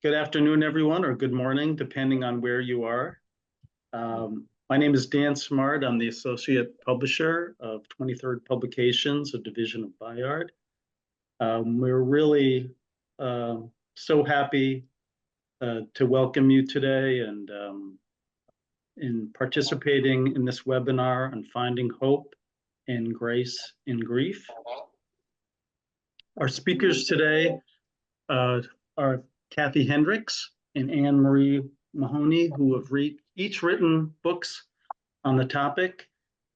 Good afternoon, everyone, or good morning, depending on where you are. My name is Dan Smart. I'm the Associate Publisher of 23rd Publications, a division of Bayard. We're really so happy to welcome you today and in participating in this webinar on finding hope and grace in grief. Our speakers today are Kathy Hendricks and Marie Mahoney, who have each written books on the topic.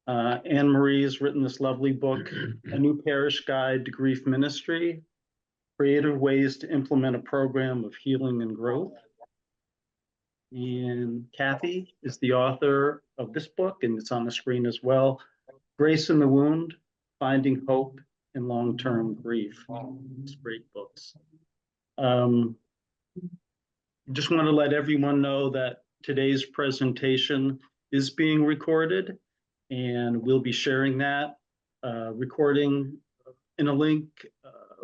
Marie has written this lovely book, A New Parish Guide to Grief Ministry, Creative Ways to Implement a Program of Healing and Growth. And Kathy is the author of this book, and it's on the screen as well, Grace in the Wound, Finding Hope in Long-Term Grief. It's great books. Just want to let everyone know that today's presentation is being recorded, and we'll be sharing that recording in a link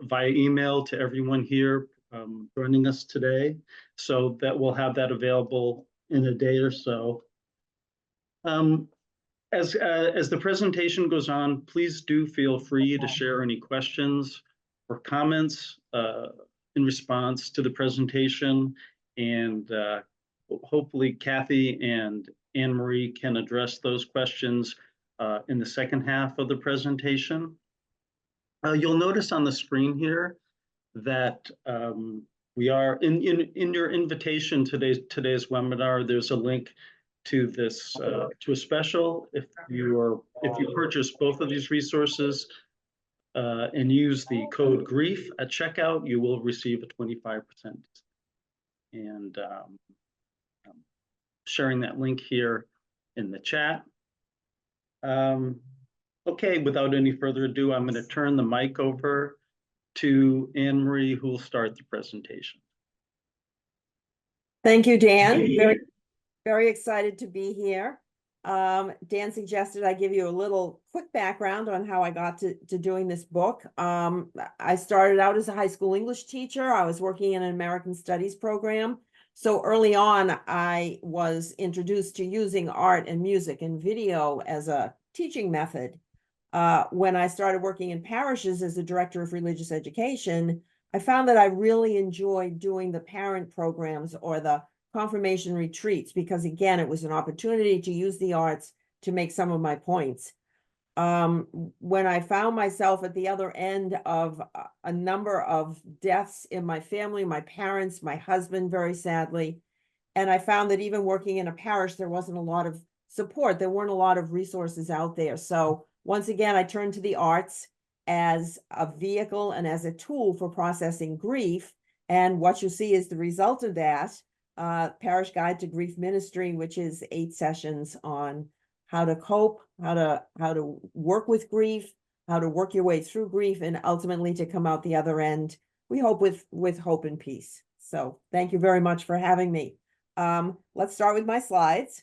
via email to everyone here joining us today, so that we'll have that available in a day or so. As the presentation goes on, please do feel free to share any questions or comments in response to the presentation, and hopefully Kathy and Anne-Marie can address those questions in the second half of the presentation. You'll notice on the screen here that we are in your invitation today's webinar. There's a link to this to a special. If you purchase both of these resources and use the code GRIEF at checkout, you will receive a 25%. And I'm sharing that link here in the chat. Okay, without any further ado, I'm going to turn the mic over to Anne-Marie, who will start the presentation. Thank you, Dan. Very excited to be here. Dan suggested I give you a little quick background on how I got to doing this book. I started out as a high school English teacher. I was working in an American Studies program. So early on, I was introduced to using art and music and video as a teaching method. When I started working in parishes as a director of religious education, I found that I really enjoyed doing the parent programs or the confirmation retreats, because again, it was an opportunity to use the arts to make some of my points. When I found myself at the other end of a number of deaths in my family, my parents, my husband, very sadly, and I found that even working in a parish, there wasn't a lot of support. There weren't a lot of resources out there. So once again, I turned to the arts as a vehicle and as a tool for processing grief. And what you see is the result of that. Parish Guide to Grief Ministry, which is 8 sessions on how to cope, how to work with grief, how to work your way through grief, and ultimately to come out the other end, we hope with hope and peace. So thank you very much for having me. Let's start with my slides.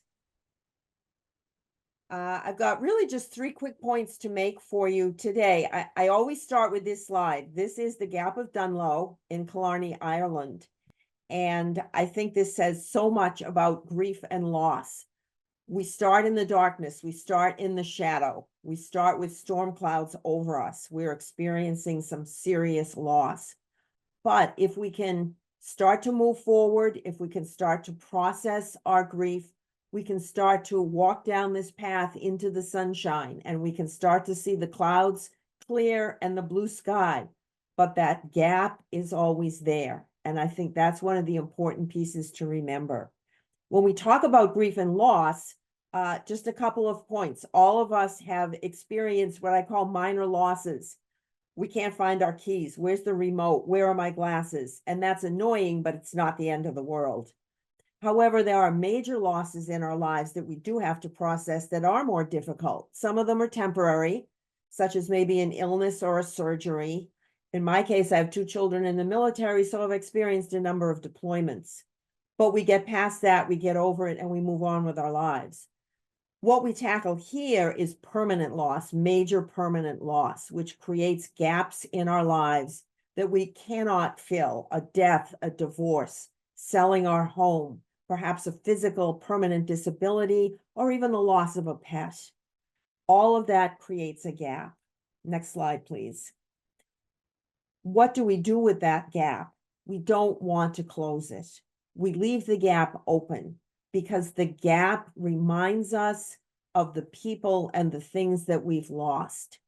I've got really just 3 quick points to make for you today. I always start with this slide. This is the Gap of Dunlow in Killarney, Ireland. And I think this says so much about grief and loss. We start in the darkness. We start in the shadow. We start with storm clouds over us. We're experiencing some serious loss. But if we can start to move forward, if we can start to process our grief, we can start to walk down this path into the sunshine, and we can start to see the clouds clear and the blue sky. But that gap is always there. And I think that's one of the important pieces to remember. When we talk about grief and loss, just a couple of points. All of us have experienced what I call minor losses. We can't find our keys. Where's the remote? Where are my glasses? And that's annoying, but it's not the end of the world. However, there are major losses in our lives that we do have to process that are more difficult. Some of them are temporary, such as maybe an illness or a surgery. In my case, I have 2 children in the military, so I've experienced a number of deployments. But we get past that, we get over it, and we move on with our lives. What we tackle here is permanent loss, major permanent loss, which creates gaps in our lives that we cannot fill: a death, a divorce, selling our home, perhaps a physical permanent disability, or even the loss of a pet. All of that creates a gap. Next slide, please. What do we do with that gap? We don't want to close it. We leave the gap open because the gap reminds us of the people and the things that we've lost.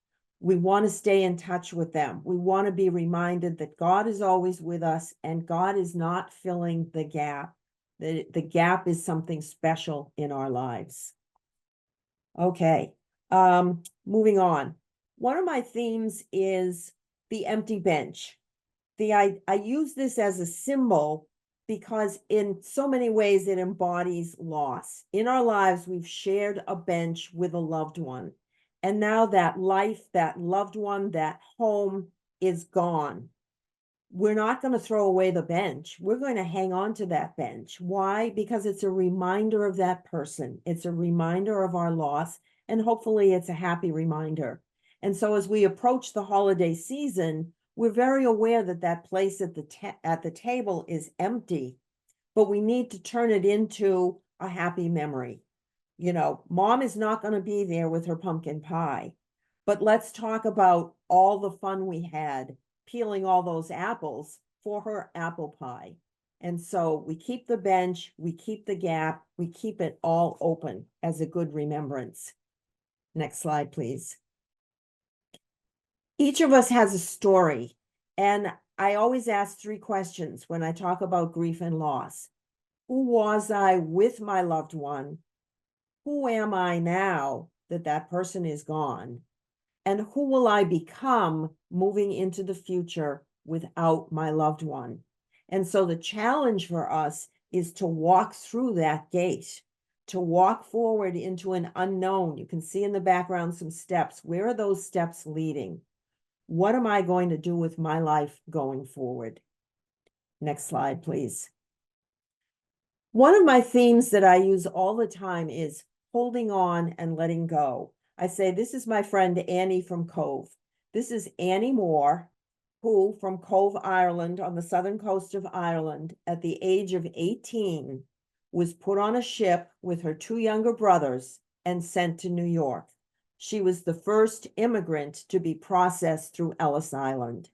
We want to stay in touch with them. We want to be reminded that God is always with us and God is not filling the gap. The gap is something special in our lives. Okay, moving on. One of my themes is the empty bench. I use this as a symbol because in so many ways it embodies loss. In our lives, we've shared a bench with a loved one. And now that life, that loved one, that home is gone. We're not going to throw away the bench. We're going to hang on to that bench. Why? Because it's a reminder of that person. It's a reminder of our loss, and hopefully it's a happy reminder. And so as we approach the holiday season, we're very aware that that place at the table is empty, but we need to turn it into a happy memory. You know, mom is not going to be there with her pumpkin pie, but let's talk about all the fun we had peeling all those apples for her apple pie. And so we keep the bench, we keep the gap, we keep it all open as a good remembrance. Next slide, please. Each of us has a story, and I always ask 3 questions when I talk about grief and loss. Who was I with my loved one? Who am I now that that person is gone? And who will I become moving into the future without my loved one? And so the challenge for us is to walk through that gate, to walk forward into an unknown. You can see in the background some steps. Where are those steps leading? What am I going to do with my life going forward? Next slide, please. One of my themes that I use all the time is holding on and letting go. I say, this is my friend Annie from Cove. This is Annie Moore, who from Cove, Ireland, on the southern coast of Ireland, at the age of 18, was put on a ship with her 2 younger brothers and sent to New York. She was the first immigrant to be processed through Ellis Island.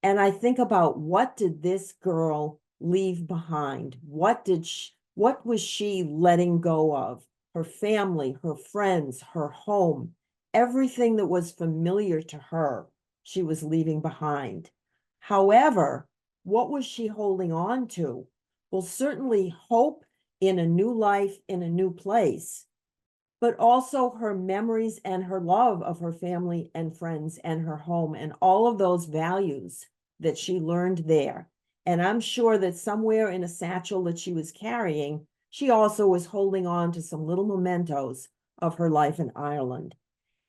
And I think about, what did this girl leave behind? What was she letting go of? Her family, her friends, her home, everything that was familiar to her, she was leaving behind. However, what was she holding on to? Well, certainly hope in a new life, in a new place, but also her memories and her love of her family and friends and her home and all of those values that she learned there. And I'm sure that somewhere in a satchel that she was carrying, she also was holding on to some little mementos of her life in Ireland.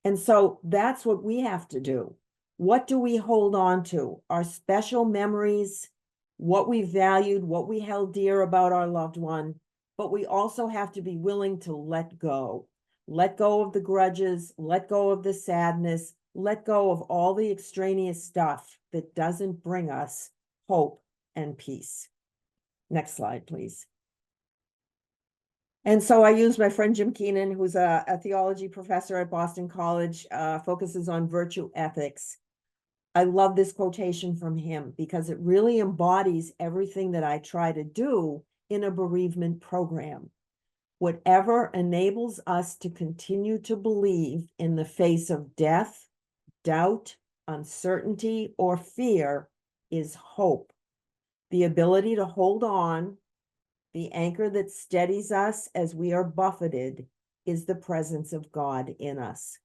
And so that's what we have to do. What do we hold on to? Our special memories, what we valued, what we held dear about our loved one, but we also have to be willing to let go. Let go of the grudges, let go of the sadness, let go of all the extraneous stuff that doesn't bring us hope and peace. Next slide, please. And so I use my friend Jim Keenan, who's a theology professor at Boston College, focuses on virtue ethics. I love this quotation from him because it really embodies everything that I try to do in a bereavement program. Whatever enables us to continue to believe in the face of death, doubt, uncertainty, or fear is hope. The ability to hold on, the anchor that steadies us as we are buffeted, is the presence of God in us.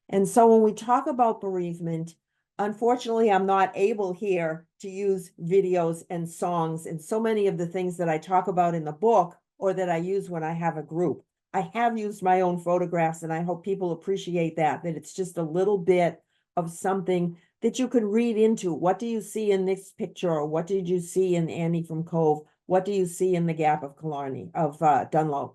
And so when we talk about bereavement, unfortunately, I'm not able here to use videos and songs and so many of the things that I talk about in the book or that I use when I have a group. I have used my own photographs, and I hope people appreciate that it's just a little bit of something that you could read into. What do you see in this picture? Or what did you see in Annie from Cove? What do you see in the Gap of Dunlow?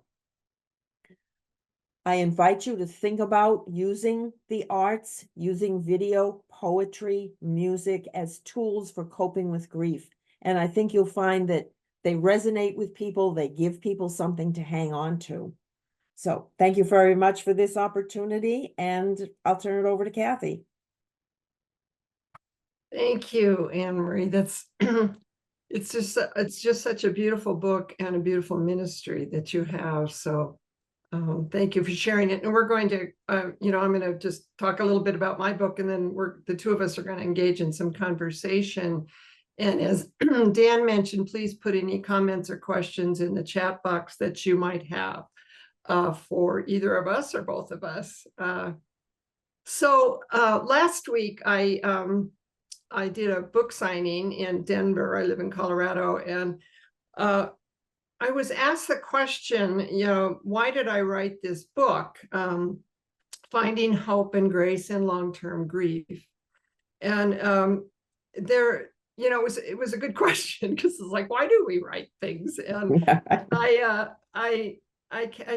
I invite you to think about using the arts, using video, poetry, music as tools for coping with grief. And I think you'll find that they resonate with people, they give people something to hang on to. So thank you very much for this opportunity, and I'll turn it over to Kathy. Thank you, Anne Marie. That's it's just such a beautiful book and a beautiful ministry that you have. So thank you for sharing it. And we're going to, I'm going to just talk a little bit about my book, and then the two of us are going to engage in some conversation. And as Dan mentioned, please put any comments or questions in the chat box that you might have for either of us or both of us. So last week, I did a book signing in Denver. I live in Colorado, and I was asked the question, why did I write this book, Finding Hope and Grace in Long-Term Grief? And it was a good question, because it's like, why do we write things? And I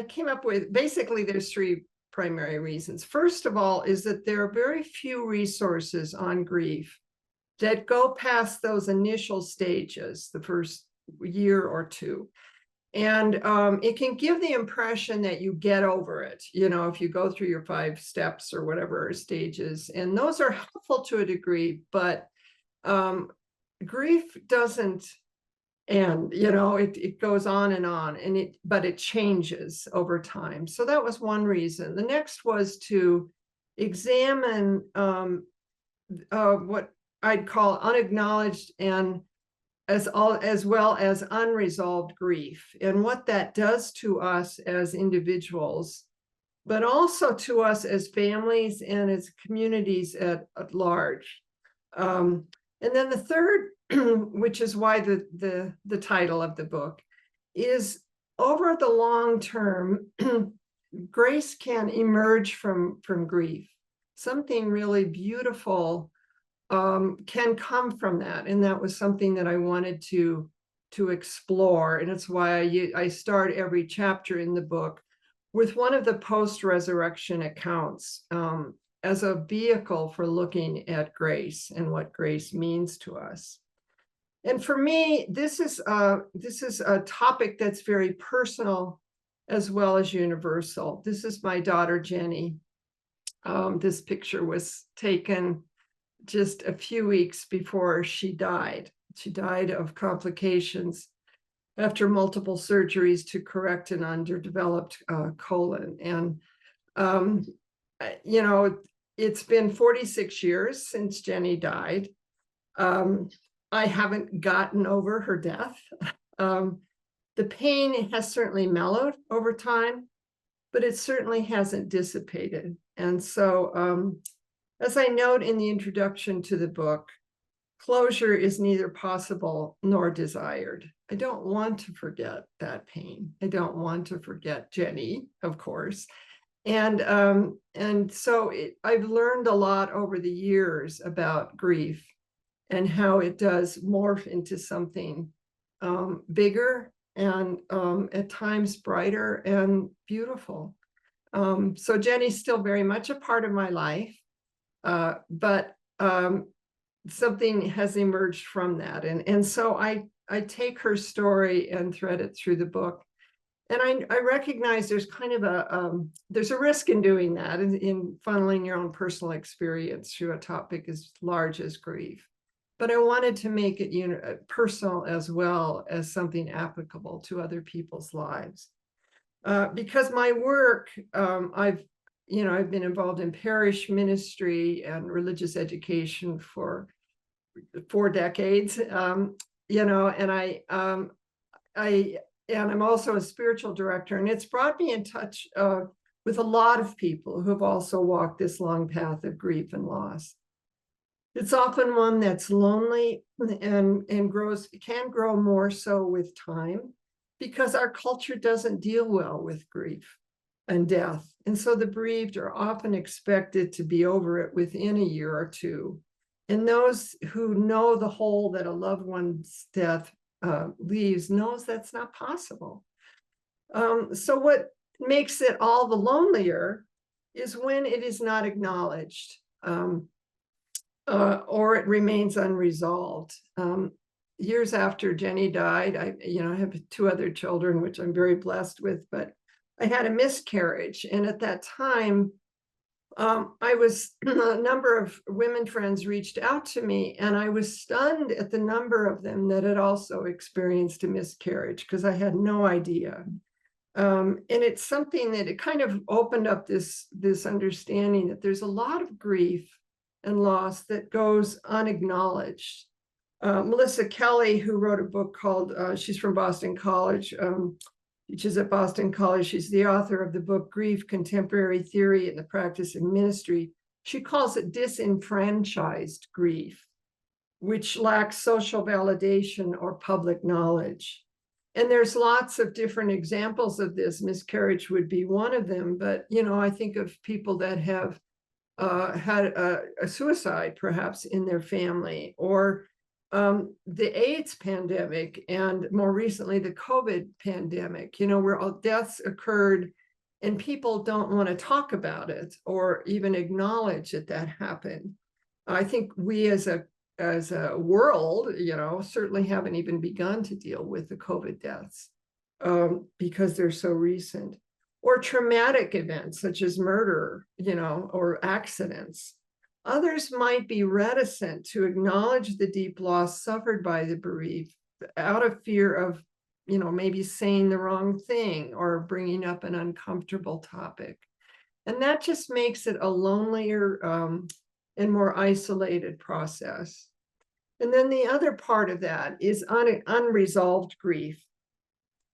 came up with, basically, there's three primary reasons. First of all, is that there are very few resources on grief that go past those initial stages, the first year or two. And it can give the impression that you get over it, if you go through your 5 steps or whatever stages, and those are helpful to a degree, but grief doesn't end, it goes on, and but it changes over time. So that was one reason. The next was to examine what I'd call unacknowledged and as well as unresolved grief, and what that does to us as individuals, but also to us as families and as communities at large. And then the third, which is why the title of the book, is over the long term, grace can emerge from grief. Something really beautiful can come from that. And that was something that I wanted to explore. And it's why I start every chapter in the book with one of the post-resurrection accounts as a vehicle for looking at grace and what grace means to us. And for me, this is a topic that's very personal as well as universal. This is my daughter, Jenny. This picture was taken just a few weeks before she died. She died of complications after multiple surgeries to correct an underdeveloped colon. And, it's been 46 years since Jenny died. I haven't gotten over her death. The pain has certainly mellowed over time, but it certainly hasn't dissipated. And so, as I note in the introduction to the book, closure is neither possible nor desired. I don't want to forget that pain. I don't want to forget Jenny, of course. And so I've learned a lot over the years about grief and how it does morph into something bigger and at times brighter and beautiful. So Jenny's still very much a part of my life. But something has emerged from that. And so I take her story and thread it through the book. And I recognize there's kind of there's a risk in doing that, in funneling your own personal experience through a topic as large as grief. But I wanted to make it personal as well as something applicable to other people's lives. Because my work, I've been involved in parish ministry and religious education for 4 decades, and I'm also a spiritual director, and it's brought me in touch with a lot of people who've also walked this long path of grief and loss. It's often one that's lonely and can grow more so with time, because our culture doesn't deal well with grief and death. And so the bereaved are often expected to be over it within a year or two. And those who know the hole that a loved one's death leaves knows that's not possible. So what makes it all the lonelier is when it is not acknowledged or it remains unresolved. years after Jenny died, I have 2 other children, which I'm very blessed with, but I had a miscarriage. And at that time, I was, a number of women friends reached out to me, and I was stunned at the number of them that had also experienced a miscarriage, because I had no idea. And it's something that it kind of opened up this understanding that there's a lot of grief and loss that goes unacknowledged. Melissa Kelly, who wrote a book called, she's from Boston College, teaches at Boston College. She's the author of the book, Grief, Contemporary Theory and the Practice of Ministry. She calls it disenfranchised grief, which lacks social validation or public knowledge. And there's lots of different examples of this. Miscarriage would be one of them, but I think of people that have had a suicide perhaps in their family, or the AIDS pandemic, and more recently the COVID pandemic, where all deaths occurred and people don't want to talk about it or even acknowledge that happened. I think we as a world, certainly haven't even begun to deal with the COVID deaths because they're so recent. Or traumatic events such as murder, or accidents. Others might be reticent to acknowledge the deep loss suffered by the bereaved out of fear of, maybe saying the wrong thing or bringing up an uncomfortable topic. And that just makes it a lonelier and more isolated process. And then the other part of that is unresolved grief,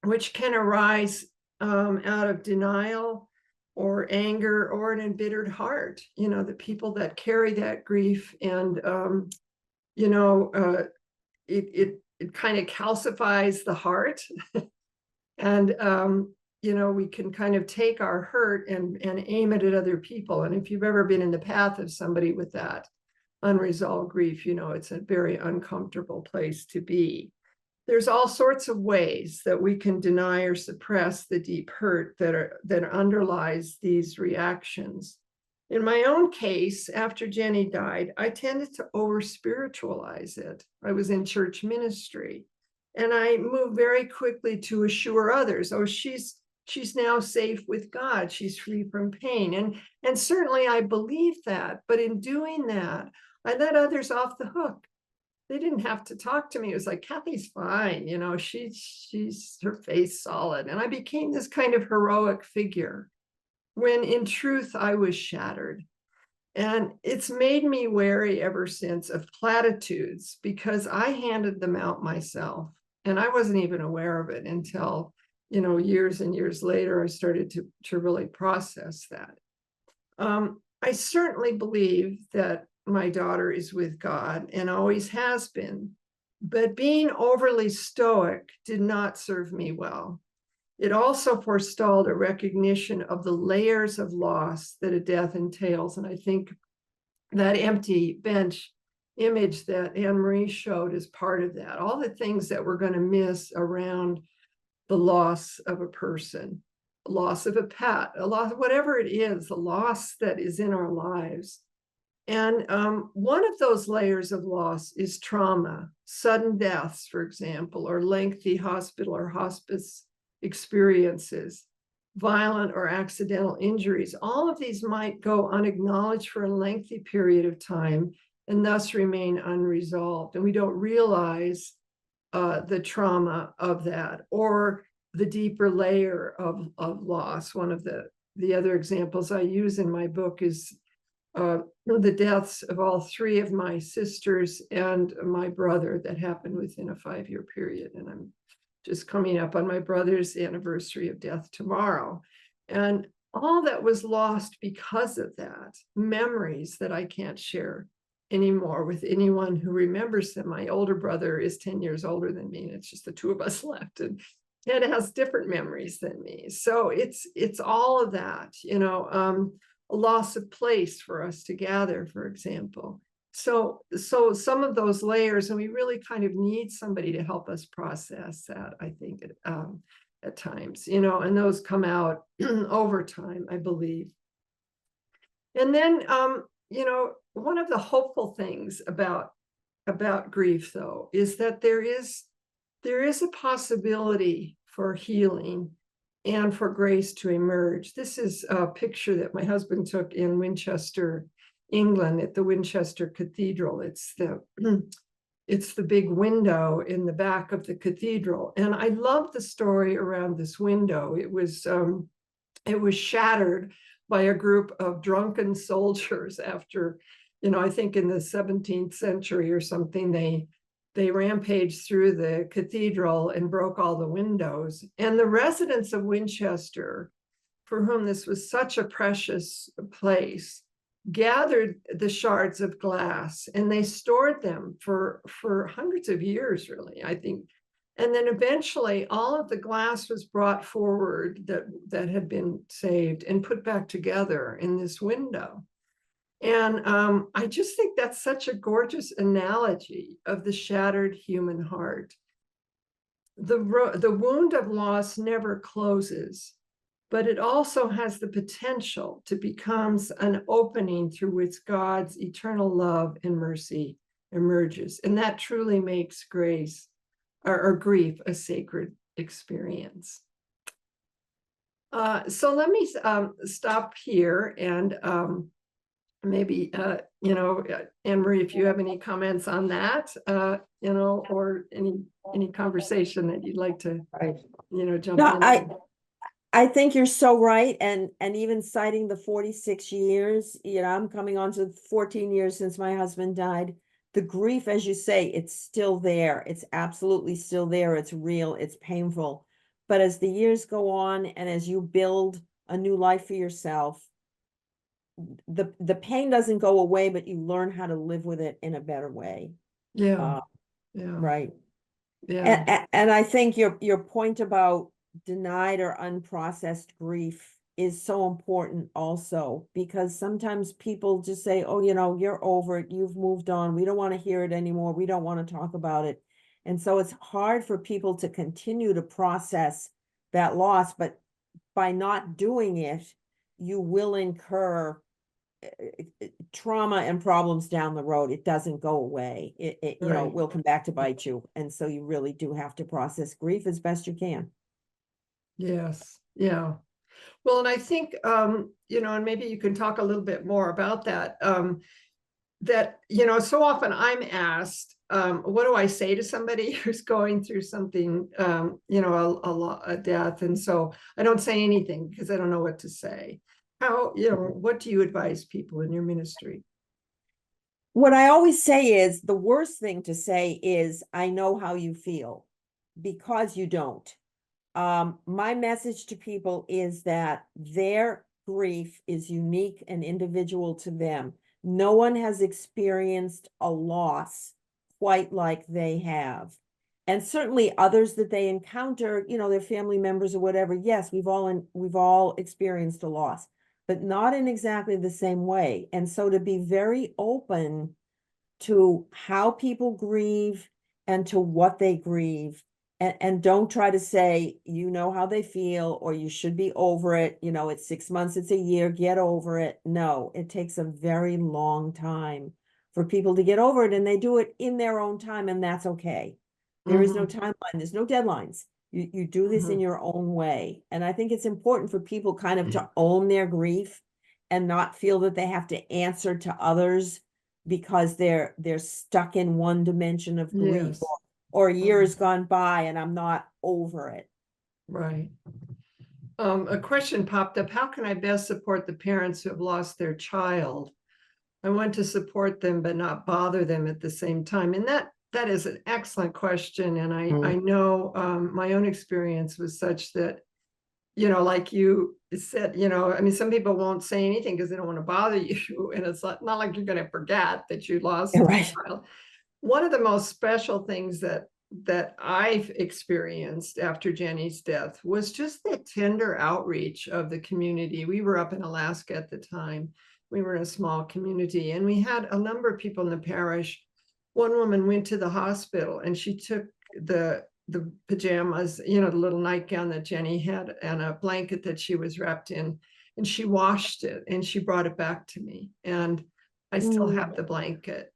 which can arise out of denial or anger or an embittered heart. The people that carry that grief, and it kind of calcifies the heart. And we can kind of take our hurt and aim it at other people. And if you've ever been in the path of somebody with that unresolved grief, it's a very uncomfortable place to be. There's all sorts of ways that we can deny or suppress the deep hurt that underlies these reactions. In my own case, after Jenny died, I tended to over-spiritualize it. I was in church ministry, and I moved very quickly to assure others, oh, she's now safe with God, she's free from pain. And certainly I believe that, but in doing that, I let others off the hook. They didn't have to talk to me. It was like, Kathy's fine, she's her face solid. And I became this kind of heroic figure when in truth I was shattered. And it's made me wary ever since of platitudes, because I handed them out myself. And I wasn't even aware of it until, years and years later, I started to really process that. I certainly believe that my daughter is with God and always has been, but being overly stoic did not serve me well. It also forestalled a recognition of the layers of loss that a death entails. And I think that empty bench image that Anne-Marie showed is part of that. All the things that we're going to miss around the loss of a person, loss of a pet, a loss, whatever it is, the loss that is in our lives. And one of those layers of loss is trauma, sudden deaths, for example, or lengthy hospital or hospice experiences, violent or accidental injuries. All of these might go unacknowledged for a lengthy period of time and thus remain unresolved. And we don't realize the trauma of that or the deeper layer of loss. One of the other examples I use in my book is the deaths of all 3 of my sisters and my brother that happened within a 5-year period. And I'm just coming up on my brother's anniversary of death tomorrow. And all that was lost because of that, memories that I can't share anymore with anyone who remembers them. My older brother is 10 years older than me, and it's just the 2 of us left. And Ted has different memories than me. So it's all of that, a loss of place for us to gather, for example. So some of those layers, and we really kind of need somebody to help us process that, I think, at times, and those come out over time, I believe. And then, one of the hopeful things about about grief, though, is that there is a possibility for healing and for grace to emerge. This is a picture that my husband took in Winchester, England, at the Winchester Cathedral. It's the big window in the back of the cathedral. And I love the story around this window. It was shattered by a group of drunken soldiers after, I think in the 17th century or something, they rampaged through the cathedral and broke all the windows. And the residents of Winchester, for whom this was such a precious place, gathered the shards of glass and they stored them for hundreds of years, really, I think. And then eventually all of the glass was brought forward that had been saved and put back together in this window. And I just think that's such a gorgeous analogy of the shattered human heart. The wound of loss never closes, but it also has the potential to become an opening through which God's eternal love and mercy emerges. And that truly makes grace or grief a sacred experience. So let me stop here and maybe, Anne-Marie, if you have any comments on that, or any conversation that you'd like to, jump in. I think you're so right. And even citing the 46 years, I'm coming on to 14 years since my husband died. The grief, as you say, it's still there. It's absolutely still there. It's real. It's painful. But as the years go on and as you build a new life for yourself, the pain doesn't go away, but you learn how to live with it in a better way. Yeah. Right. Yeah. And I think your point about denied or unprocessed grief is so important also, because sometimes people just say, oh, you're over it, you've moved on, we don't want to hear it anymore, we don't want to talk about it. And so it's hard for people to continue to process that loss, but by not doing it, you will incur trauma and problems down the road. It doesn't go away. It Right. will come back to bite you. And so you really do have to process grief as best you can. Yes. Yeah. Well, and I think, and maybe you can talk a little bit more about that, that, so often I'm asked, what do I say to somebody who's going through something, a death? And so I don't say anything because I don't know what to say. What do you advise people in your ministry? What I always say is the worst thing to say is, I know how you feel, because you don't. My message to people is that their grief is unique and individual to them. No one has experienced a loss quite like they have. And certainly others that they encounter, their family members or whatever. Yes, we've all experienced a loss, but not in exactly the same way. And so to be very open to how people grieve and to what they grieve, and don't try to say, how they feel, or you should be over it. It's 6 months, it's a year, get over it. No, it takes a very long time for people to get over it, and they do it in their own time, and that's okay. There is no timeline, there's no deadlines. You do this in your own way. And I think it's important for people kind of to own their grief and not feel that they have to answer to others because they're stuck in one dimension of grief. Yes. Or a year has gone by and I'm not over it. Right. A question popped up. How can I best support the parents who have lost their child? I want to support them, but not bother them at the same time. And that is an excellent question. And I know my own experience was such that, like you said, some people won't say anything because they don't want to bother you. And it's not like you're going to forget that you lost a child. One of the most special things that I've experienced after Jenny's death was just the tender outreach of the community. We were up in Alaska at the time. We were in a small community, and we had a number of people in the parish. One woman went to the hospital and she took the pajamas, the little nightgown that Jenny had and a blanket that she was wrapped in, and she washed it and she brought it back to me. And I still have the blanket.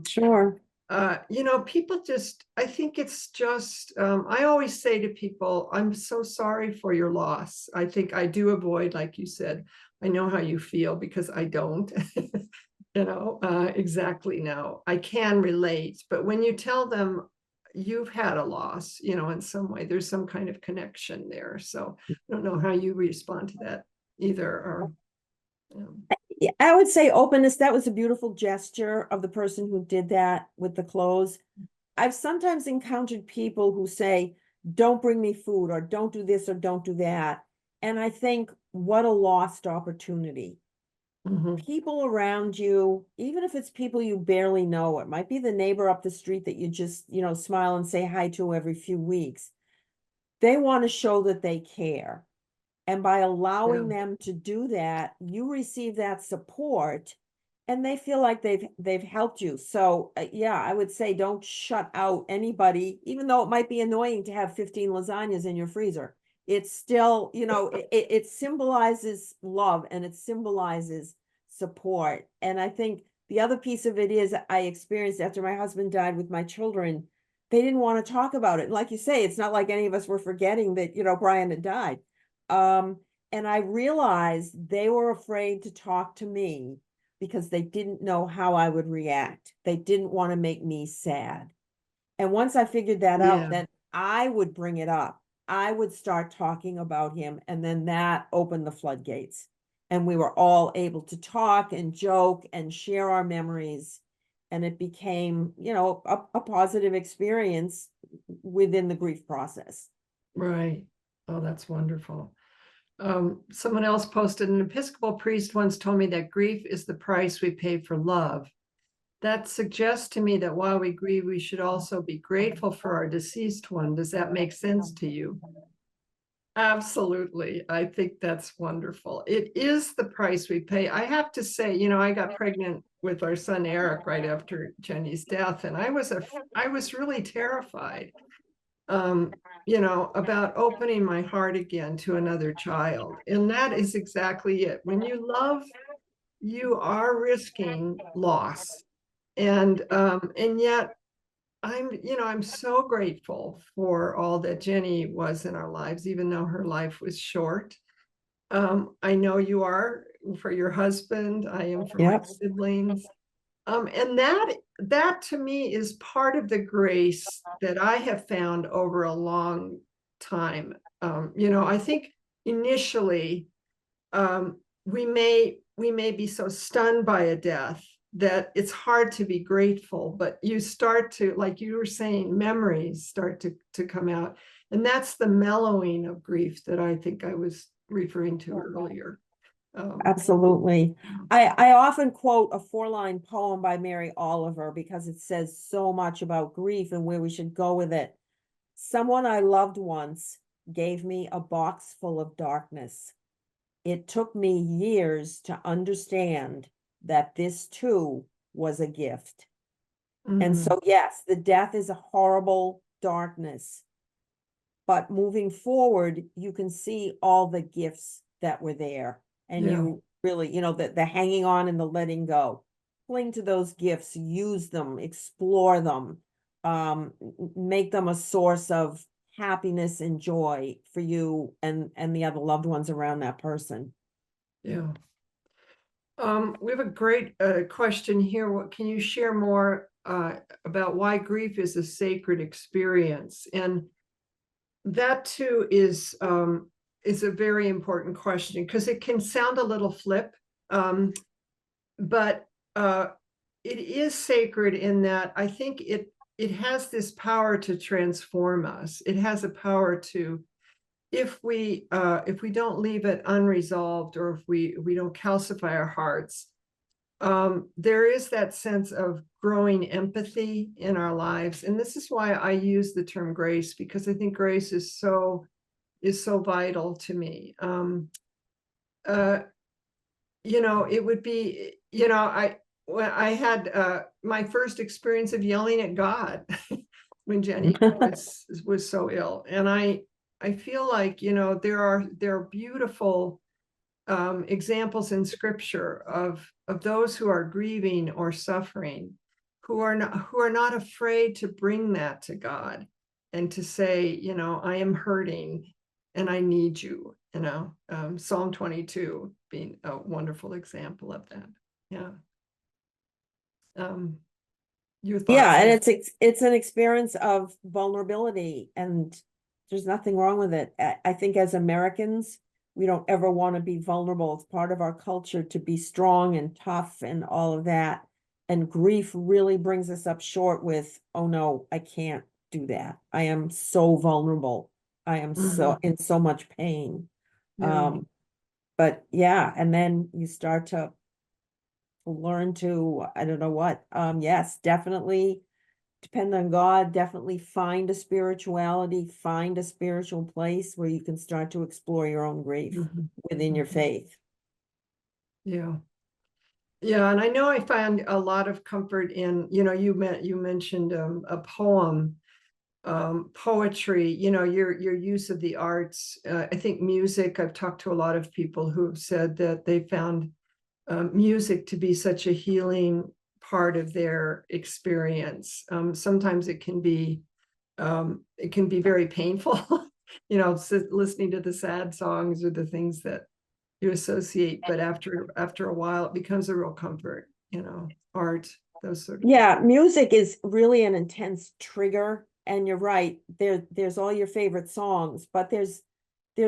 Sure. people just, I think it's just, I always say to people, I'm so sorry for your loss. I think I do avoid, like you said, I know how you feel because I don't, exactly know. I can relate, but when you tell them you've had a loss, in some way, there's some kind of connection there. So I don't know how you respond to that either, or. Yeah, I would say openness. That was a beautiful gesture of the person who did that with the clothes. I've sometimes encountered people who say, don't bring me food, or don't do this, or don't do that. And I think, what a lost opportunity. Mhm. People around you, even if it's people you barely know, it might be the neighbor up the street that you just, smile and say hi to every few weeks. They want to show that they care. And by allowing them to do that, you receive that support and they feel like they've helped you. So yeah, I would say don't shut out anybody, even though it might be annoying to have 15 lasagnas in your freezer. It's still, it symbolizes love and it symbolizes support. And I think the other piece of it is, I experienced after my husband died with my children, they didn't want to talk about it. Like you say, it's not like any of us were forgetting that, Brian had died. And I realized they were afraid to talk to me because they didn't know how I would react. They didn't want to make me sad. And once I figured that out, then I would bring it up. I would start talking about him, and then that opened the floodgates. And we were all able to talk and joke and share our memories. And it became, a positive experience within the grief process. Right. Oh, that's wonderful. Someone else posted, an Episcopal priest once told me that grief is the price we pay for love. That suggests to me that while we grieve, we should also be grateful for our deceased one. Does that make sense to you? Absolutely. I think that's wonderful. It is the price we pay. I have to say, I got pregnant with our son Eric right after Jenny's death, and I was really terrified. About opening my heart again to another child. And that is exactly it. When you love, you are risking loss. And yet I'm so grateful for all that Jenny was in our lives, even though her life was short. I know you are for your husband. I am for my siblings. And that to me is part of the grace that I have found over a long time. I think initially we may be so stunned by a death that it's hard to be grateful, but you start to, like you were saying, memories start to come out. And that's the mellowing of grief that I think I was referring to earlier. Absolutely. I often quote a 4-line poem by Mary Oliver because it says so much about grief and where we should go with it. Someone I loved once gave me a box full of darkness. It took me years to understand that this too was a gift. And so, yes, the death is a horrible darkness, but moving forward, you can see all the gifts that were there. And you really, the hanging on and the letting go, cling to those gifts, use them, explore them, make them a source of happiness and joy for you and the other loved ones around that person. Yeah. We have a great question here. What can you share more about why grief is a sacred experience? And that too is a very important question because it can sound a little flip, but it is sacred in that I think it has this power to transform us. It has a power to, if we don't leave it unresolved, or if we don't calcify our hearts, there is that sense of growing empathy in our lives. And this is why I use the term grace, because I think grace is so vital to me. It would be, when I had my first experience of yelling at God when Jenny was so ill. And I feel like, there are beautiful examples in scripture of those who are grieving or suffering, who are not afraid to bring that to God and to say, I am hurting and I need you, Psalm 22 being a wonderful example of that. Yeah. Your thoughts? Yeah, and it's an experience of vulnerability, and there's nothing wrong with it. I think as Americans, we don't ever want to be vulnerable. It's part of our culture to be strong and tough and all of that. And grief really brings us up short with, oh no, I can't do that. I am so vulnerable. I am so in so much pain. Yeah. But yeah, and then you start to learn to, I don't know what, yes, definitely depend on God, definitely find a spirituality, find a spiritual place where you can start to explore your own grief within your faith. Yeah. Yeah, and I know I found a lot of comfort in, you mentioned a poem, poetry, your use of the arts. I think music, I've talked to a lot of people who have said that they found music to be such a healing part of their experience. Sometimes it can be very painful, listening to the sad songs or the things that you associate, but after a while it becomes a real comfort, art, those sort of Yeah, music is really an intense trigger, and you're right, there's all your favorite songs, but there's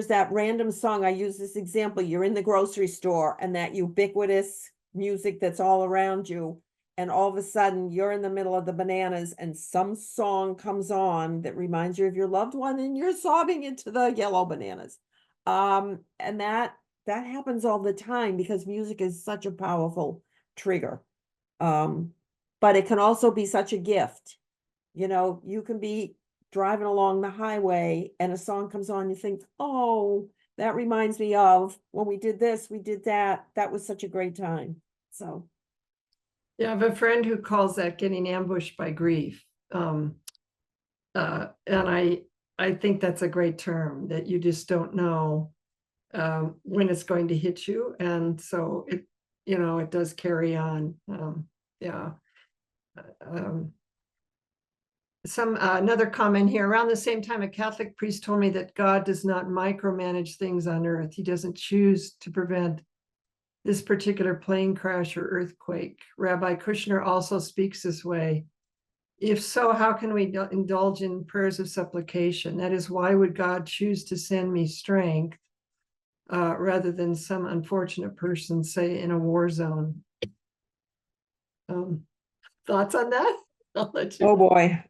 that random song. I use this example: you're in the grocery store and that ubiquitous music that's all around you, and all of a sudden you're in the middle of the bananas and some song comes on that reminds you of your loved one and you're sobbing into the yellow bananas. And that happens all the time because music is such a powerful trigger. But it can also be such a gift. You can be driving along the highway and a song comes on, you think, oh, that reminds me of when we did this, we did that. That was such a great time. So Yeah, I have a friend who calls that getting ambushed by grief. And I think that's a great term, that you just don't know when it's going to hit you. And so it does carry on. Yeah. Another comment here. Around the same time, a Catholic priest told me that God does not micromanage things on earth. He doesn't choose to prevent this particular plane crash or earthquake. Rabbi Kushner also speaks this way. If so, how can we indulge in prayers of supplication? That is, why would God choose to send me strength rather than some unfortunate person, say, in a war zone? Thoughts on that? I'll let you. oh boy.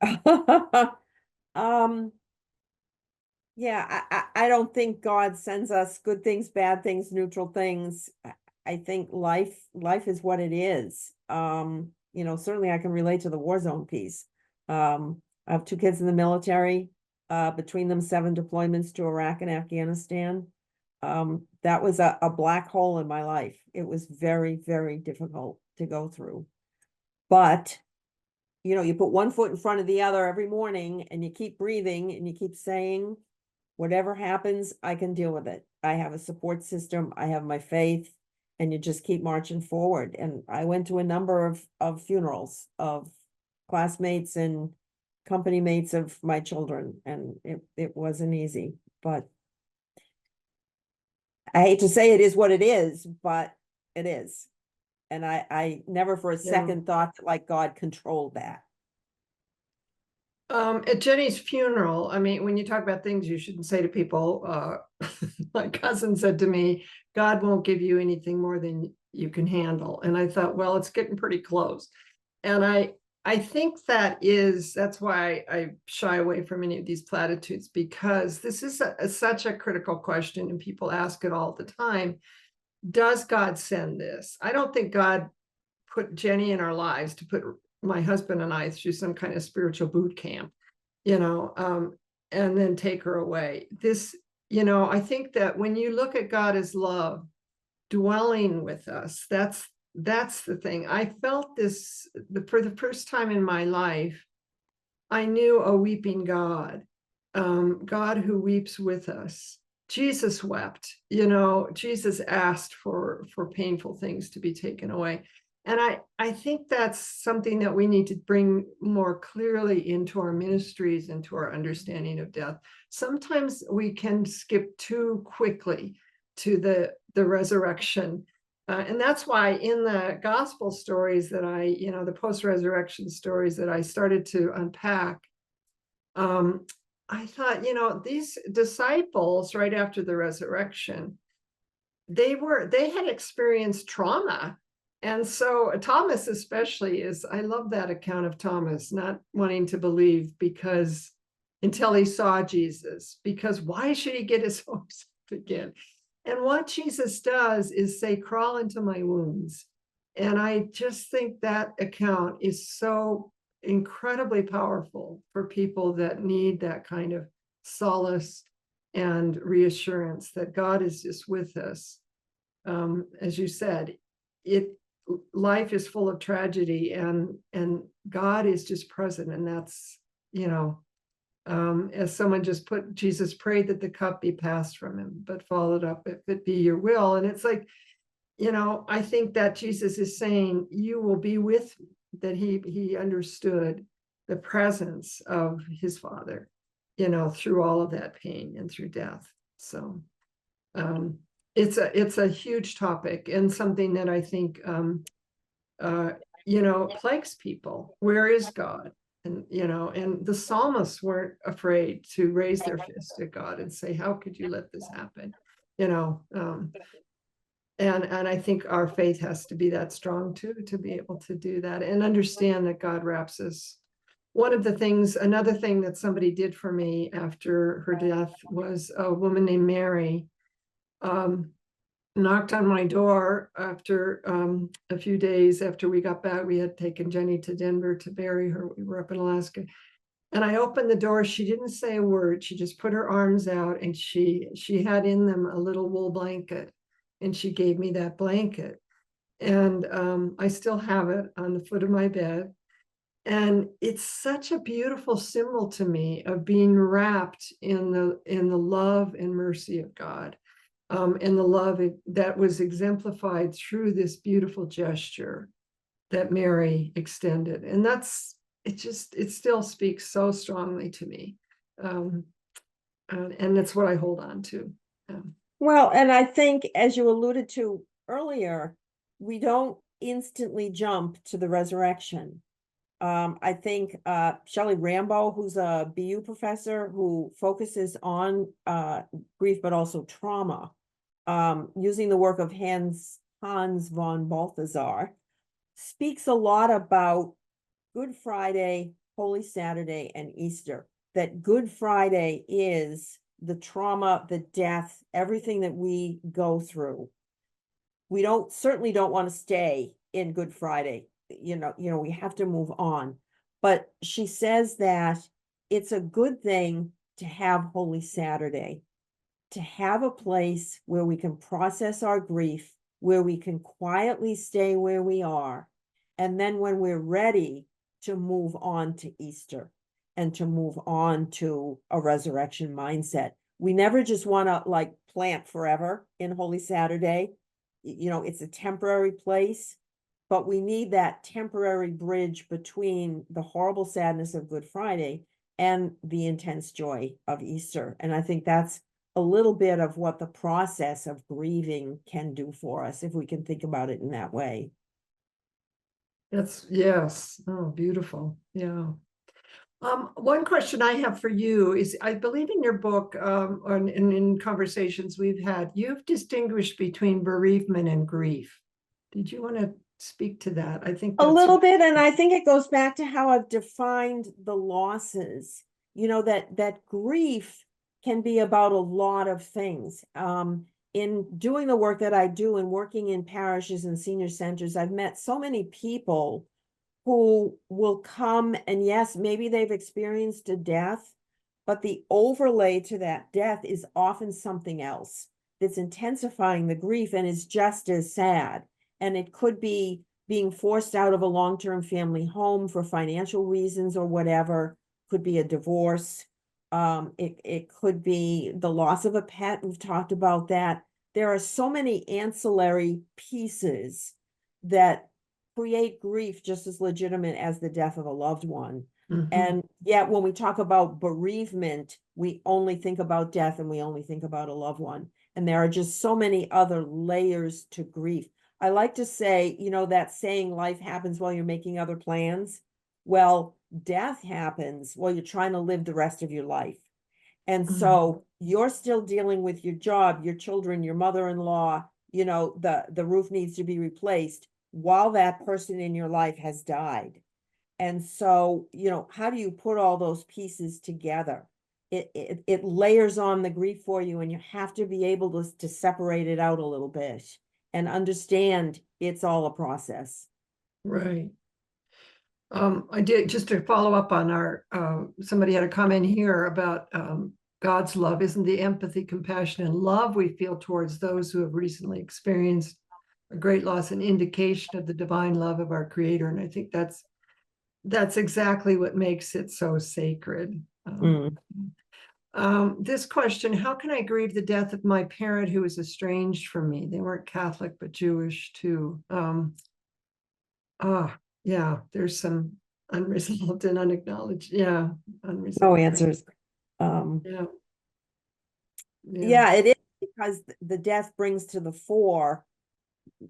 Yeah, I don't think God sends us good things, bad things, neutral things. I think life is what it is. Certainly I can relate to the war zone piece. I have 2 kids in the military, between them 7 deployments to Iraq and Afghanistan. That was a black hole in my life. It was very, very difficult to go through. But you put one foot in front of the other every morning and you keep breathing and you keep saying, whatever happens, I can deal with it. I have a support system. I have my faith, and you just keep marching forward. And I went to a number of funerals of classmates and company mates of my children, and it wasn't easy, but I hate to say it is what it is, but it is. And I never for a second thought that like God controlled that. At Jenny's funeral, I mean, when you talk about things you shouldn't say to people, my cousin said to me, God won't give you anything more than you can handle. And I thought, well, it's getting pretty close. And I think that's why I shy away from any of these platitudes, because this is such a critical question and people ask it all the time. Does God send this? I don't think God put Jenny in our lives to put my husband and I through some kind of spiritual boot camp, and then take her away. I think that when you look at God as love dwelling with us, that's the thing. I felt this for the first time in my life. I knew a weeping God, God who weeps with us. Jesus wept, Jesus asked for painful things to be taken away. And I think that's something that we need to bring more clearly into our ministries, into our understanding of death. Sometimes we can skip too quickly to the resurrection. And that's why in the gospel stories that the post-resurrection stories that I started to unpack, I thought, these disciples right after the resurrection, they had experienced trauma. And so Thomas especially I love that account of Thomas not wanting to believe until he saw Jesus, because why should he get his hopes up again? And what Jesus does is say, crawl into my wounds. And I just think that account is so incredibly powerful for people that need that kind of solace and reassurance that God is just with us. As you said, life is full of tragedy, and God is just present. And that's, as someone just put, Jesus prayed that the cup be passed from him, but followed up, if it be your will. And it's like, I think that Jesus is saying, you will be with me, that he understood the presence of his Father, through all of that pain and through death. So it's a huge topic, and something that I think plagues people. Where is God? And and the psalmists weren't afraid to raise their fist at God and say, how could you let this happen? And I think our faith has to be that strong too, to be able to do that and understand that God wraps us. Another thing that somebody did for me after her death was a woman named Mary knocked on my door after a few days after we got back. We had taken Jenny to Denver to bury her. We were up in Alaska. And I opened the door. She didn't say a word. She just put her arms out, and she had in them a little wool blanket. And she gave me that blanket. And I still have it on the foot of my bed. And it's such a beautiful symbol to me of being wrapped in the love and mercy of God. And the love that was exemplified through this beautiful gesture that Mary extended. And it still speaks so strongly to me. And that's what I hold on to. Well, and I think, as you alluded to earlier, we don't instantly jump to the resurrection. I think Shelley Rambo, who's a BU professor who focuses on grief, but also trauma, using the work of Hans von Balthasar, speaks a lot about Good Friday, Holy Saturday, and Easter. That Good Friday is the trauma, the death, everything that we go through. We certainly don't want to stay in Good Friday. We have to move on. But she says that it's a good thing to have Holy Saturday, to have a place where we can process our grief, where we can quietly stay where we are. And then when we're ready to move on to Easter and to move on to a resurrection mindset, we never just want to plant forever in Holy Saturday. It's a temporary place, but we need that temporary bridge between the horrible sadness of Good Friday and the intense joy of Easter. And I think that's a little bit of what the process of grieving can do for us, if we can think about it in that way. Yes. Oh, beautiful. Yeah. One question I have for you is, I believe in your book, and in conversations we've had, you've distinguished between bereavement and grief. Did you want to speak to that? I think a little bit, and I think it goes back to how I've defined the losses. That grief can be about a lot of things. In doing the work that I do and working in parishes and senior centers, I've met so many people who will come, and yes, maybe they've experienced a death, but the overlay to that death is often something else that's intensifying the grief and is just as sad. And it could be being forced out of a long-term family home for financial reasons or whatever, could be a divorce. It could be the loss of a pet. We've talked about that. There are so many ancillary pieces that create grief just as legitimate as the death of a loved one. Mhm. And yet when we talk about bereavement, we only think about death and we only think about a loved one. And there are just so many other layers to grief. I like to say, you know, that saying, life happens while you're making other plans. Well, death happens while you're trying to live the rest of your life. And Mhm. so you're still dealing with your job, your children, your mother-in-law, you know, the roof needs to be replaced while that person in your life has died. And so, you know, how do you put all those pieces together? It layers on the grief for you, and you have to be able to separate it out a little bit and understand it's all a process. Right. I did, just to follow up on our, somebody had a comment here about God's love. Isn't the empathy, compassion, and love we feel towards those who have recently experienced a great loss an indication of the divine love of our Creator? And I think that's exactly what makes it so sacred. This question, how can I grieve the death of my parent who was estranged from me? They weren't Catholic, but Jewish too. Yeah, there's some unresolved and unacknowledged. Yeah, unresolved. No answers. Yeah. Yeah, it is, because the death brings to the fore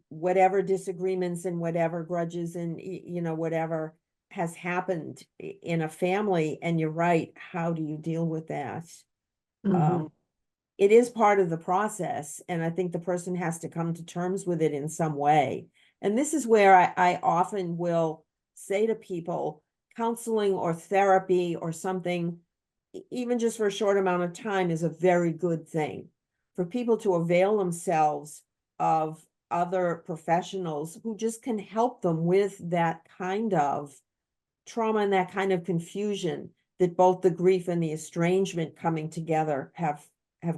whatever disagreements and whatever grudges and, you know, whatever has happened in a family. And you're right, how do you deal with that? Mhm. It is part of the process, and I think the person has to come to terms with it in some way. And this is where I often will say to people, counseling or therapy or something, even just for a short amount of time, is a very good thing for people to avail themselves of other professionals who just can help them with that kind of trauma and that kind of confusion that both the grief and the estrangement coming together have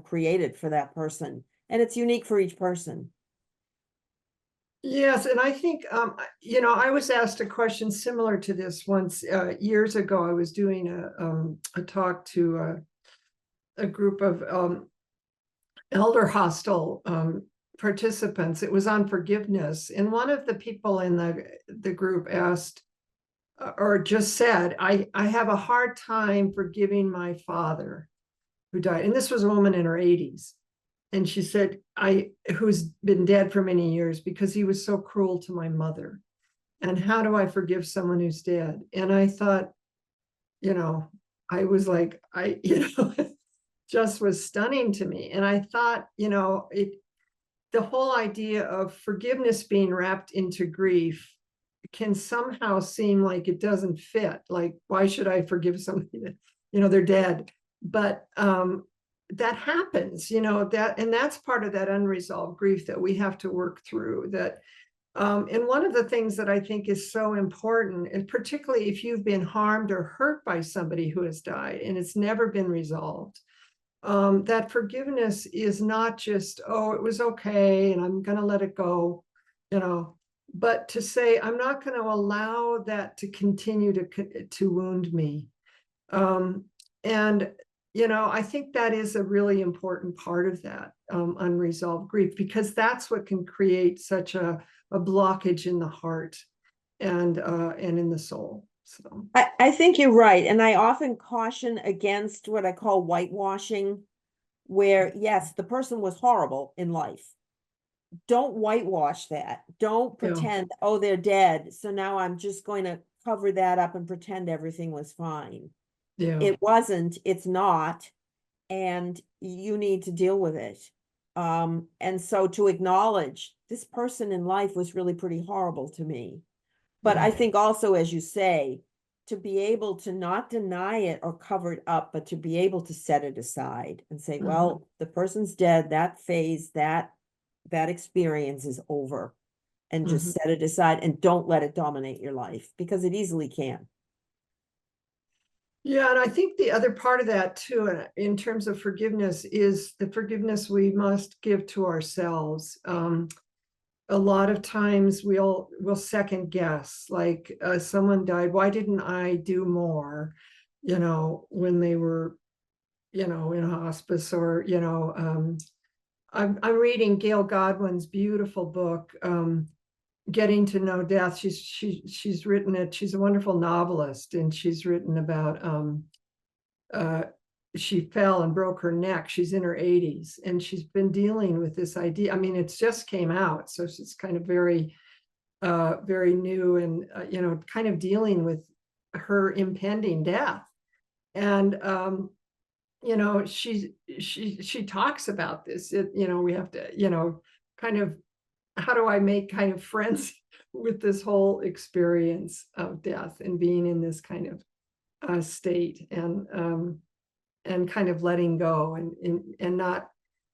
created for that person. And it's unique for each person. Yes, and I think, you know, I was asked a question similar to this once years ago. I was doing a talk to a group of elder hostel participants. It was on forgiveness, and one of the people in the group asked, or just said, I have a hard time forgiving my father who died. And this was a woman in her 80s. And she said, who's been dead for many years, because he was so cruel to my mother. And how do I forgive someone who's dead? And I thought, you know, I was like, you know, just was stunning to me. And I thought, you know, the whole idea of forgiveness being wrapped into grief can somehow seem like it doesn't fit. Like, why should I forgive somebody that, you know, they're dead? But that happens, you know, and that's part of that unresolved grief that we have to work through. That and one of the things that I think is so important, and particularly if you've been harmed or hurt by somebody who has died and it's never been resolved, that forgiveness is not just, oh, it was okay and I'm going to let it go, you know, but to say, I'm not going to allow that to continue to wound me. And, you know, I think that is a really important part of that unresolved grief, because that's what can create such a blockage in the heart and in the soul. So I think you're right. And I often caution against what I call whitewashing, where yes, the person was horrible in life. Don't whitewash that. Don't pretend, oh, they're dead, so now I'm just going to cover that up and pretend everything was fine. It wasn't, it's not, and you need to deal with it. And so to acknowledge this person in life was really pretty horrible to me. But I think also, as you say, to be able to not deny it or cover it up, but to be able to set it aside and say, well, the person's dead, that phase, that experience is over, and just set it aside and don't let it dominate your life, because it easily can. Yeah, and I think the other part of that too, in terms of forgiveness, is the forgiveness we must give to ourselves. A lot of times we'll second guess, like someone died, why didn't I do more, you know, when they were, you know, in hospice, or, you know, I'm reading Gail Godwin's beautiful book, getting to know death. She's written it. She's a wonderful novelist, and she's written about she fell and broke her neck. She's in her 80s, and she's been dealing with this idea. I mean, it's just came out, so it's kind of very new, and you know, kind of dealing with her impending death. And you know, she talks about this. You know, we have to, you know, kind of, how do I make kind of friends with this whole experience of death and being in this kind of state, and kind of letting go, and not,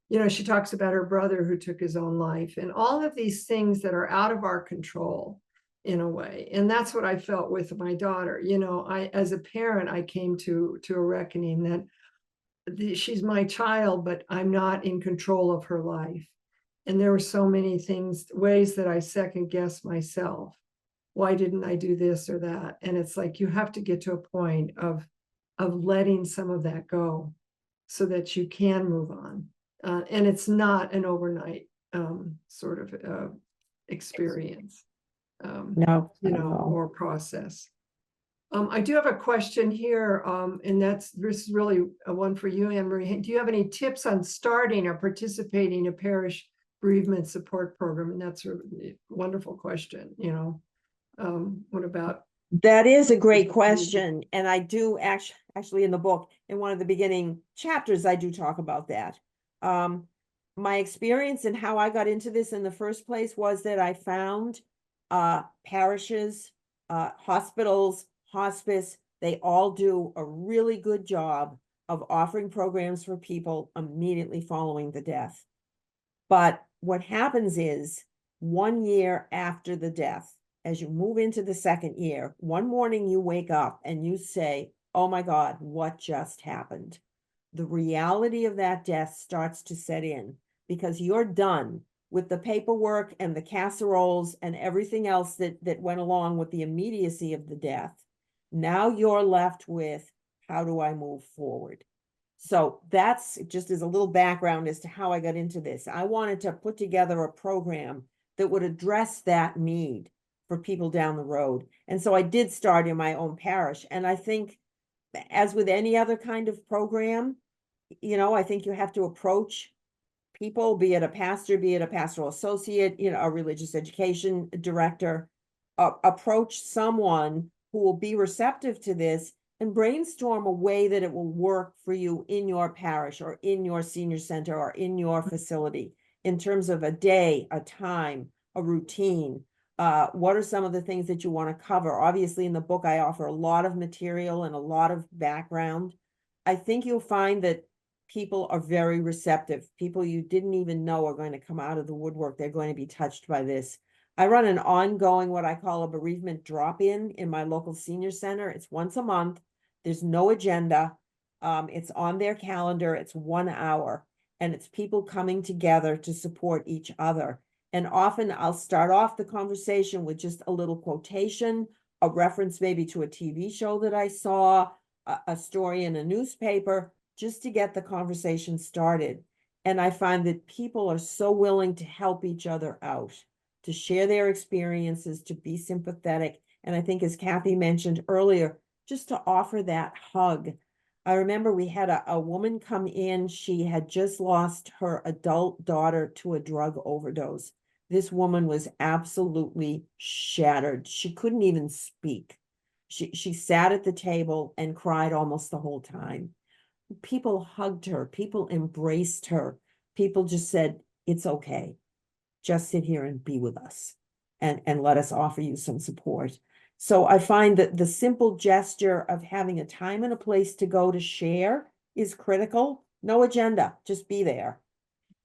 you know, she talks about her brother who took his own life, and all of these things that are out of our control in a way. And that's what I felt with my daughter. You know, as a parent, I came to a reckoning that she's my child, but I'm not in control of her life. And there were so many ways that I second guessed myself. Why didn't I do this or that? And it's like, you have to get to a point of letting some of that go so that you can move on. And it's not an overnight sort of experience, No, you not at know, all. or process. I do have a question here, and this is really a one for you, Anne Marie. Do you have any tips on starting or participating in a parish bereavement support program? And that's a wonderful question, you know. What about? That is a great question. And I do actually in the book, in one of the beginning chapters, I do talk about that. My experience and how I got into this in the first place was that I found parishes, hospitals, hospice, they all do a really good job of offering programs for people immediately following the death. But what happens is 1 year after the death, as you move into the second year, one morning you wake up and you say, oh my God, what just happened? The reality of that death starts to set in, because you're done with the paperwork and the casseroles and everything else that went along with the immediacy of the death. Now you're left with, how do I move forward? So that's just as a little background as to how I got into this. I wanted to put together a program that would address that need for people down the road. And so I did start in my own parish. And I think, as with any other kind of program, you know, I think you have to approach people, be it a pastor, be it a pastoral associate, you know, a religious education director, approach someone who will be receptive to this and brainstorm a way that it will work for you in your parish or in your senior center or in your facility, in terms of a day, a time, a routine. What are some of the things that you want to cover? Obviously, in the book, I offer a lot of material and a lot of background. I think you'll find that people are very receptive. People you didn't even know are going to come out of the woodwork. They're going to be touched by this. I run an ongoing, what I call a bereavement drop-in in my local senior center. It's once a month. There's no agenda. It's on their calendar. It's 1 hour, and it's people coming together to support each other. And often I'll start off the conversation with just a little quotation, a reference maybe to a TV show that I saw, a story in a newspaper, just to get the conversation started. And I find that people are so willing to help each other out, to share their experiences, to be sympathetic. And I think, as Kathy mentioned earlier, just to offer that hug. I remember we had a woman come in. She had just lost her adult daughter to a drug overdose. This woman was absolutely shattered. She couldn't even speak. She sat at the table and cried almost the whole time. People hugged her. People embraced her. People just said, it's okay. Just sit here and be with us, and let us offer you some support. So I find that the simple gesture of having a time and a place to go to share is critical. No agenda, just be there.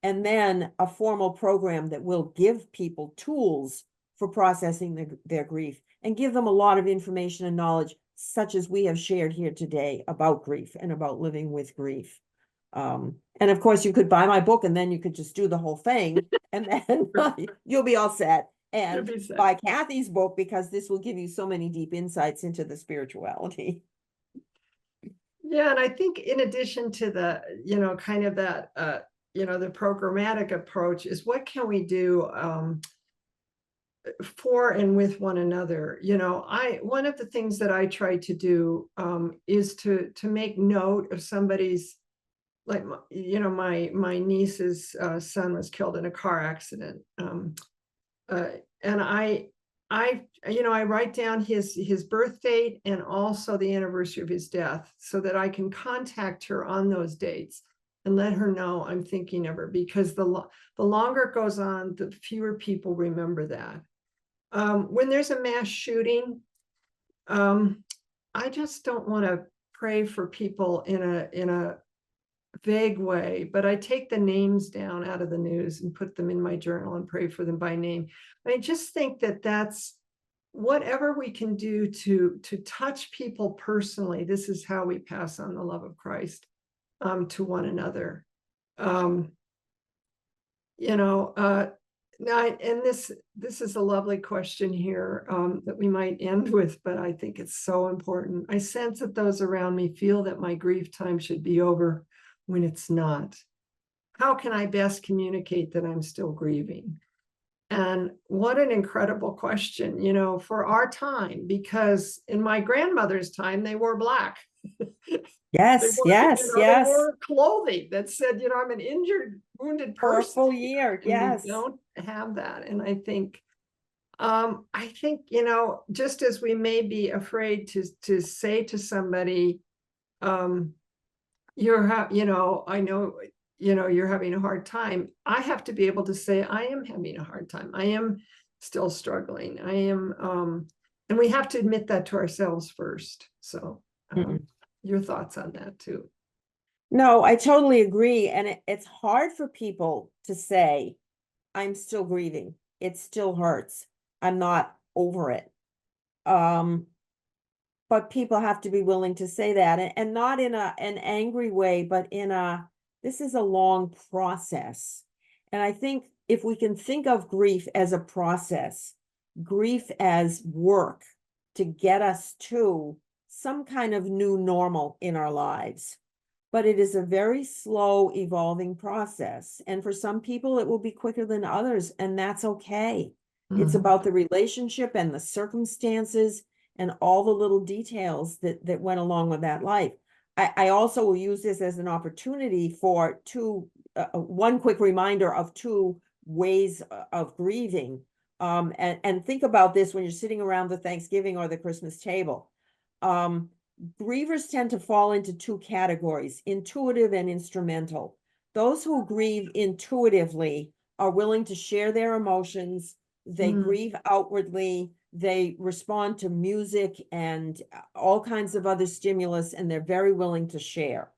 And then a formal program that will give people tools for processing their grief, and give them a lot of information and knowledge, such as we have shared here today, about grief and about living with grief. And of course, you could buy my book, and then you could just do the whole thing, and then you'll be all set. And buy Kathy's book, because this will give you so many deep insights into the spirituality. Yeah, and I think in addition to the, you know, kind of that, you know, the programmatic approach is, what can we do for and with one another. One of the things that I try to do is to make note of somebody's, like, my niece's son was killed in a car accident. And I write down his birth date and also the anniversary of his death so that I can contact her on those dates and let her know I'm thinking of her, because the longer it goes on, the fewer people remember that. When there's a mass shooting, I just don't want to pray for people in a vague way, but I take the names down out of the news and put them in my journal and pray for them by name. I just think that that's whatever we can do to touch people personally. This is how we pass on the love of Christ to one another. Now, and this is a lovely question here that we might end with, but I think it's so important. I sense that those around me feel that my grief time should be over when it's not. How can I best communicate that I'm still grieving? And what an incredible question, for our time, because in my grandmother's time, they wore black. Yes, yes, They yes. wore clothing that said, I'm an injured, wounded For a person. full year, And yes. we don't have that. And I think, just as we may be afraid to say to somebody, I know, you're having a hard time. I have to be able to say, I am having a hard time. I am still struggling. I am, and we have to admit that to ourselves first. So your thoughts on that too? No, I totally agree. And it's hard for people to say, I'm still grieving. It still hurts. I'm not over it. But people have to be willing to say that, and not in an angry way, but this is a long process. And I think if we can think of grief as a process, grief as work to get us to some kind of new normal in our lives. But it is a very slow evolving process. And for some people, it will be quicker than others, and that's okay. It's about the relationship and the circumstances and all the little details that went along with that life. I also will use this as an opportunity for one quick reminder of two ways of grieving. And think about this when you're sitting around the Thanksgiving or the Christmas table. Grievers tend to fall into two categories, intuitive and instrumental. Those who grieve intuitively are willing to share their emotions. They grieve outwardly. They respond to music and all kinds of other stimulus, and they're very willing to share.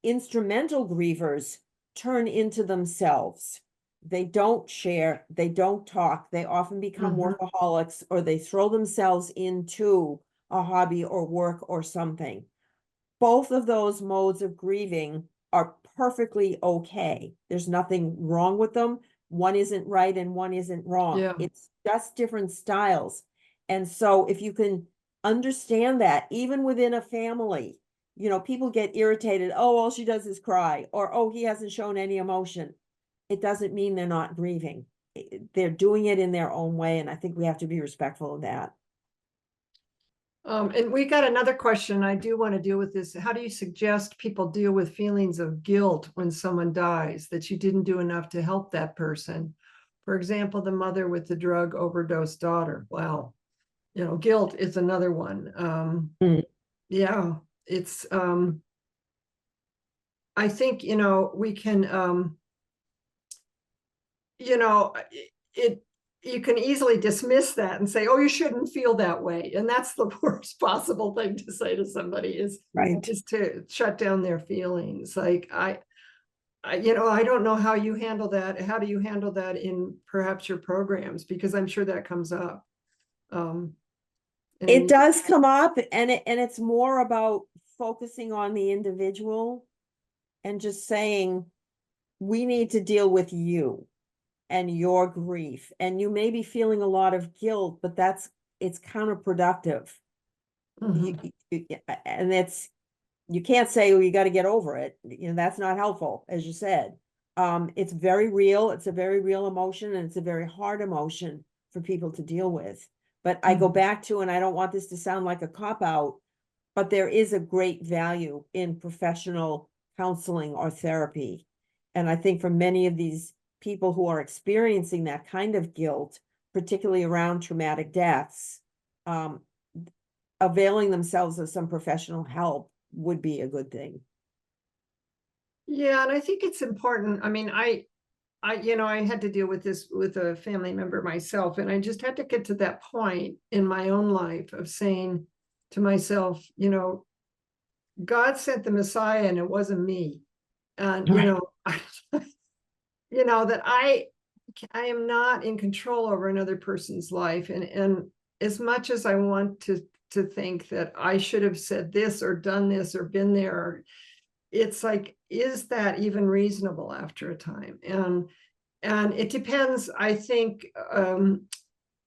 Instrumental grievers turn into themselves. They don't share. They don't talk. They often become workaholics, or they throw themselves into a hobby or work or something. Both of those modes of grieving are perfectly okay. There's nothing wrong with them. One isn't right and one isn't wrong. Yeah. It's just different styles. And so if you can understand that, even within a family, people get irritated. Oh, all she does is cry, or, oh, he hasn't shown any emotion. It doesn't mean they're not grieving. They're doing it in their own way. And I think we have to be respectful of that. And we got another question. I do want to deal with this. How do you suggest people deal with feelings of guilt when someone dies, that you didn't do enough to help that person? For example, the mother with the drug overdose daughter. Wow. Guilt is another one. Yeah, it's, I think, we can, you can easily dismiss that and say, oh, you shouldn't feel that way. And that's the worst possible thing to say to somebody is to shut down their feelings. Like, I don't know how you handle that. How do you handle that in perhaps your programs? Because I'm sure that comes up. It does come up, and it's more about focusing on the individual and just saying, we need to deal with you and your grief. And you may be feeling a lot of guilt, but it's counterproductive. And you can't say, oh, you got to get over it. That's not helpful, as you said. It's very real. It's a very real emotion, and it's a very hard emotion for people to deal with. But I go back to, and I don't want this to sound like a cop-out, but there is a great value in professional counseling or therapy. And I think for many of these people who are experiencing that kind of guilt, particularly around traumatic deaths, availing themselves of some professional help would be a good thing. Yeah, and I think it's important. I mean, I had to deal with this with a family member myself, and I just had to get to that point in my own life of saying to myself, God sent the Messiah and it wasn't me. And, that I am not in control over another person's life. And as much as I want to think that I should have said this or done this or been there, it's like, is that even reasonable after a time? And it depends, I think,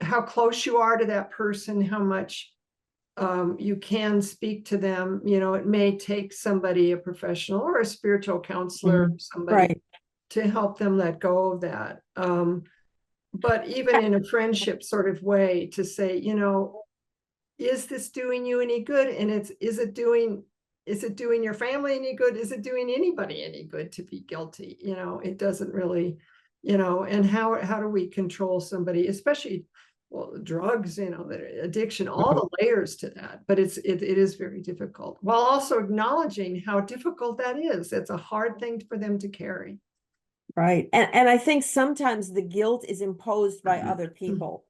how close you are to that person, how much you can speak to them. It may take somebody, a professional or a spiritual counselor, somebody to help them let go of that. But even in a friendship sort of way, to say, is this doing you any good? And is it doing your family any good? Is it doing anybody any good to be guilty? It doesn't really, and how do we control somebody, especially, well, drugs, the addiction, all the layers to that, but it is very difficult, while also acknowledging how difficult that is. It's a hard thing for them to carry. Right. And I think sometimes the guilt is imposed by other people,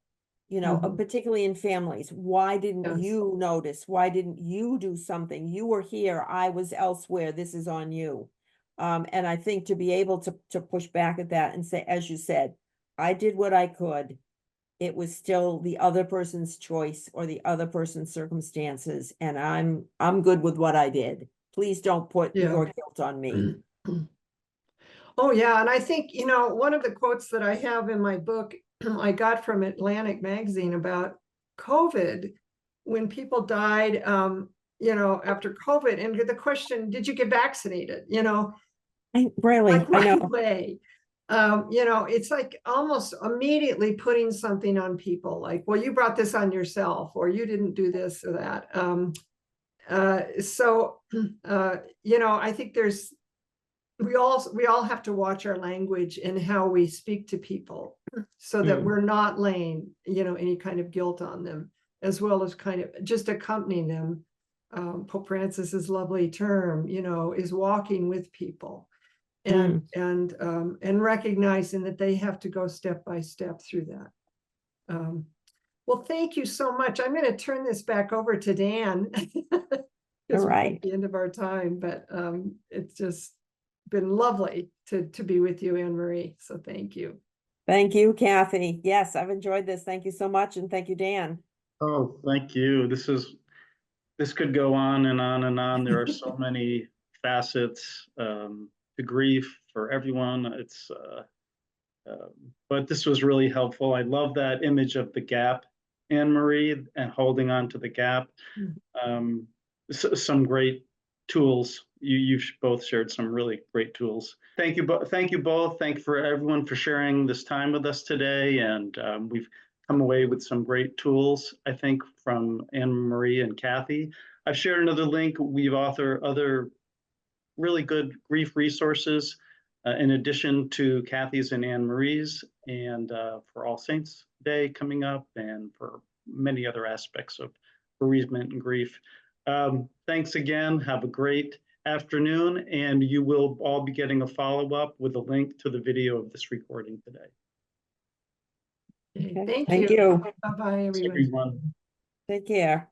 particularly in families. Why didn't you notice? Why didn't you do something? You were here, I was elsewhere. This is on you. And I think to be able to push back at that and say, as you said, I did what I could. It was still the other person's choice or the other person's circumstances, and I'm good with what I did. Please don't put your guilt on me. Oh, yeah. And I think, one of the quotes that I have in my book, I got from Atlantic magazine about COVID, when people died, after COVID, and the question, did you get vaccinated? Really, like right away. It's like almost immediately putting something on people, like, well, you brought this on yourself, or you didn't do this or that. I think we all have to watch our language and how we speak to people, so that we're not laying, any kind of guilt on them, as well as kind of just accompanying them. Pope Francis's lovely term, is walking with people. And recognizing that they have to go step by step through that. Well, thank you so much. I'm going to turn this back over to Dan. All right. At the end of our time, but it's just been lovely to be with you, Anne Marie. So thank you. Thank you, Kathy. Yes, I've enjoyed this. Thank you so much, and thank you, Dan. Oh, thank you. This could go on and on and on. There are so many facets to grief for everyone. But this was really helpful. I love that image of the gap, Anne Marie, and holding on to the gap. Some great tools. You've both shared some really great tools. Thank you both. Thank you both. Thank you for everyone for sharing this time with us today. And we've come away with some great tools, I think, from Anne Marie and Kathy. I've shared another link. We've authored other really good grief resources in addition to Kathy's and Anne Marie's, and for All Saints Day coming up, and for many other aspects of bereavement and grief. Thanks again. Have a great afternoon, and you will all be getting a follow-up with a link to the video of this recording today. Thank you. you. Bye-bye, everyone. Everyone. Take care.